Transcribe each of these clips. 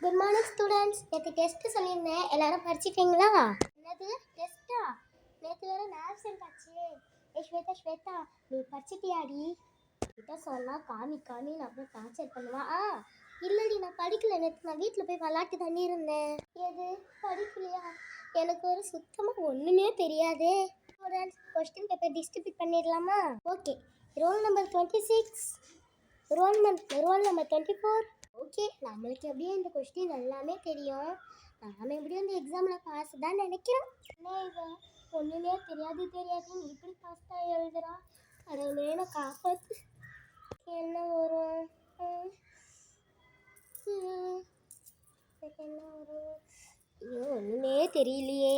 Good morning students. நேற்று test சொல்லியிருந்தேன், எல்லாரும் படிச்சிட்டீங்களா? என்னது டெஸ்ட்டா? நேற்று வேறு ஆப்சென்ட் ஆச்சு. ஸ்வேதா ஸ்வேதா, நீ படிச்சிட்டியாடி? கிட்ட சொன்னால் காமின்னு அப்புறம் டார்ச்சர் பண்ணுவா. இல்லடி நான் படிக்கல, நேற்று நான் வீட்டில் போய் விளாட்டு தண்ணி இருந்தேன். எது படிக்கலையா? எனக்கு ஒரு சுத்தமாக ஒன்றுமே தெரியாதே. ஸ்டூடெண்ட்ஸ், கொஸ்டின் பேப்பர் டிஸ்ட்ரிபியூட் பண்ணிடலாமா? Okay. Roll number 26, roll number 24. Okay, நம்மளுக்கு எப்படியும் இந்த கொஸ்டின் எல்லாமே தெரியும். நாம் எப்படியும் இந்த எக்ஸாமில் பாஸ் தான் நினைக்கிறோம். என்ன இவன் ஒன்றுமே தெரியாதுன்னு இப்படி பாஸ் தான் எழுதுறா. கடவுளே நான் காப்பாற்று. என்ன வரும்? என்ன வரும்? ஐயோ ஒன்றுமே தெரியலையே.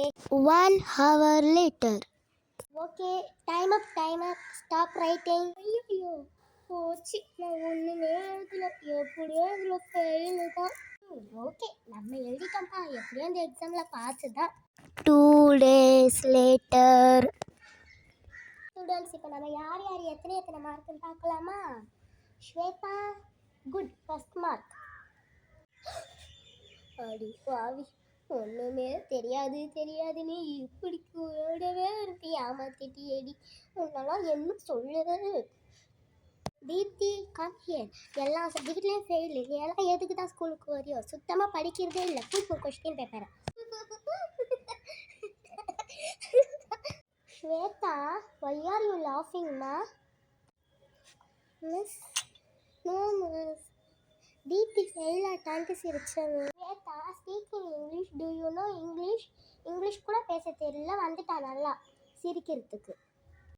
1 hour later. ஓகே, டைம் அப், ஸ்டாப் ரைட்டிங். ஐயோ போச்சு, நான் ஒன்றுமே எழுதல. எப்படியோ இதில் ஃபெயிலு தான். ஓகே, நம்ம எழுதிட்டோம்ப்பா, எப்படியோ இந்த எக்ஸாமில் பாஸ் தான். 2 days later. ஸ்டூடெண்ட்ஸ், இப்போ நம்ம யார் எத்தனை மார்க்குன்னு பார்க்கலாமா? Swetha good, first mark. அடி பாவி, ஒன்றுமே தெரியாதுன்னு இப்படி கூடவே இருக்கு. ஏமாத்திட்டியேடி, உன்னெல்லாம் என்ன சொல்லுறது? Deepti come here. எல்லா சப்ஜெக்ட்லேயும் ஃபெயிலு. நீ எல்லாம் எதுக்கு தான் ஸ்கூலுக்கு வரியோ? சுத்தமாக படிக்கிறதே இல்லை. தூக்கு கொஸ்டின் பேப்பரை. Shweta, why are you laughing, ma? Miss, no miss. Deepti fail ஆட்டான்ட்டு சிரிச்சாங்க. Shweta speaking English. Do you know English? English கூட பேச தெரியல, வந்துட்டா நல்லா சிரிக்கிறதுக்கு.